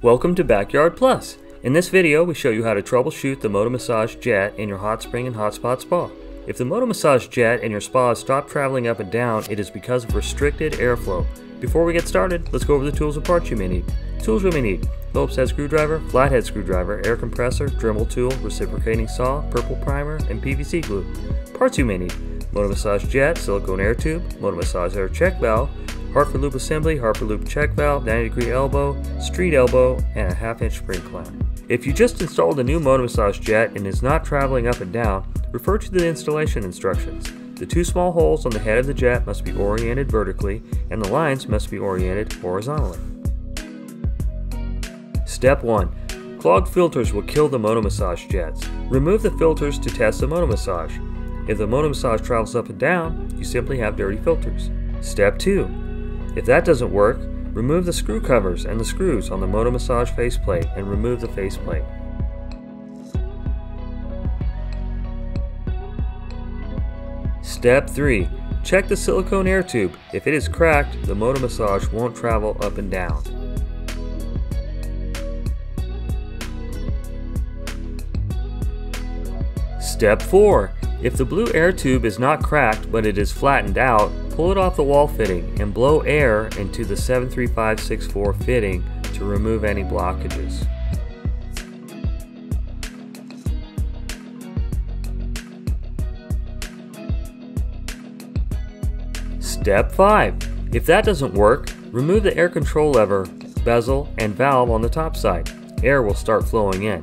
Welcome to Backyard Plus. In this video, we show you how to troubleshoot the Moto Massage jet in your hot spring and hot spot spa. If the Moto Massage jet in your spa has stopped traveling up and down, it is because of restricted airflow. Before we get started, let's go over the tools and parts you may need. Tools we may need: Phillips head screwdriver, flathead screwdriver, air compressor, Dremel tool, reciprocating saw, purple primer, and PVC glue. Parts you may need: Moto Massage jet, silicone air tube, Moto Massage air check valve, Hartford loop assembly, Hartford loop check valve, 90-degree elbow, street elbow, and a 1/2-inch spring clamp. If you just installed a new Moto Massage jet and is not traveling up and down, refer to the installation instructions. The two small holes on the head of the jet must be oriented vertically, and the lines must be oriented horizontally. Step 1. Clogged filters will kill the Moto Massage jets. Remove the filters to test the Moto Massage. If the Moto Massage travels up and down, you simply have dirty filters. Step 2. If that doesn't work, remove the screw covers and the screws on the Moto Massage faceplate and remove the faceplate. Step 3. Check the silicone air tube. If it is cracked, the Moto Massage won't travel up and down. Step 4. If the blue air tube is not cracked but it is flattened out, pull it off the wall fitting and blow air into the 73564 fitting to remove any blockages. Step 5. If that doesn't work, remove the air control lever, bezel, and valve on the top side. Air will start flowing in.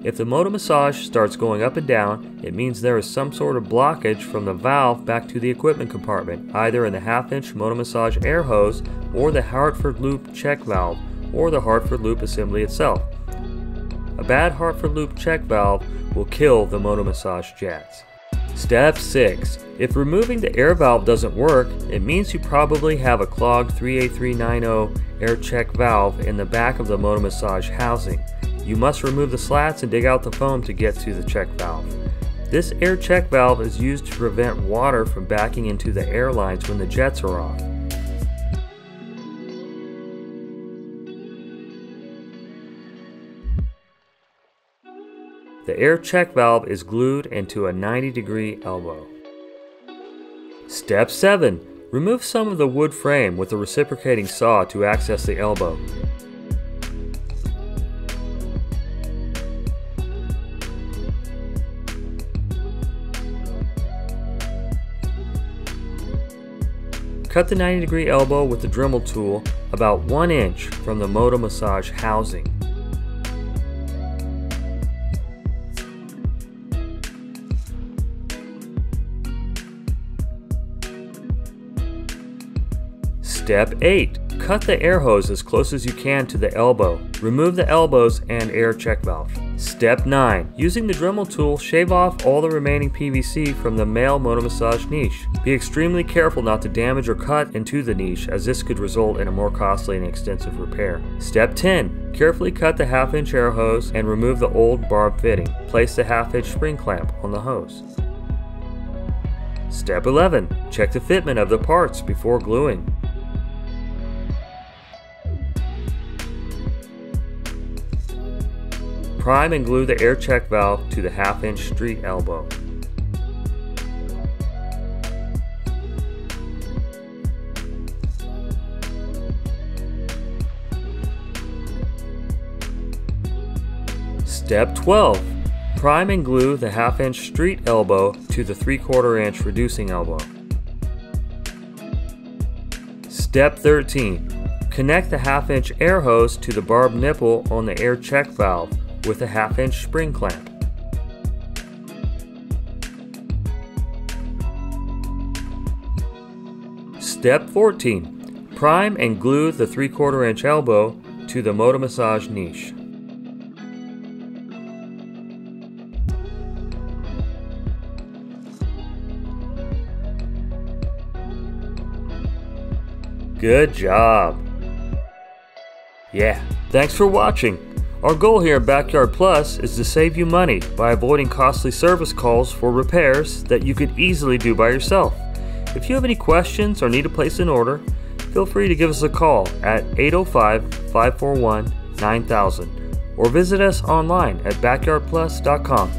If the Moto Massage starts going up and down, it means there is some sort of blockage from the valve back to the equipment compartment, either in the 1/2-inch Moto Massage air hose or the Hartford loop check valve or the Hartford loop assembly itself. A bad Hartford loop check valve will kill the Moto Massage jets. Step 6. If removing the air valve doesn't work, it means you probably have a clogged 38390 air check valve in the back of the Moto Massage housing. You must remove the slats and dig out the foam to get to the check valve. This air check valve is used to prevent water from backing into the air lines when the jets are off. The air check valve is glued into a 90-degree elbow. Step 7. Remove some of the wood frame with a reciprocating saw to access the elbow. Cut the 90-degree elbow with the Dremel tool about 1 inch from the Moto Massage housing. Step 8. Cut the air hose as close as you can to the elbow. Remove the elbows and air check valve. Step 9. Using the Dremel tool, shave off all the remaining PVC from the male Moto Massage niche. Be extremely careful not to damage or cut into the niche, as this could result in a more costly and extensive repair. Step 10. Carefully cut the 1/2-inch air hose and remove the old barb fitting. Place the 1/2-inch spring clamp on the hose. Step 11. Check the fitment of the parts before gluing. Prime and glue the air check valve to the 1/2-inch street elbow. Step 12. Prime and glue the 1/2-inch street elbow to the 3/4-inch reducing elbow. Step 13. Connect the 1/2-inch air hose to the barb nipple on the air check valve with a 1/2-inch spring clamp. Step 14. Prime and glue the 3/4-inch elbow to the Moto Massage niche. Good job! Yeah, thanks for watching. Our goal here at Backyard Plus is to save you money by avoiding costly service calls for repairs that you could easily do by yourself. If you have any questions or need to place an order, feel free to give us a call at 805-541-9000 or visit us online at backyardplus.com.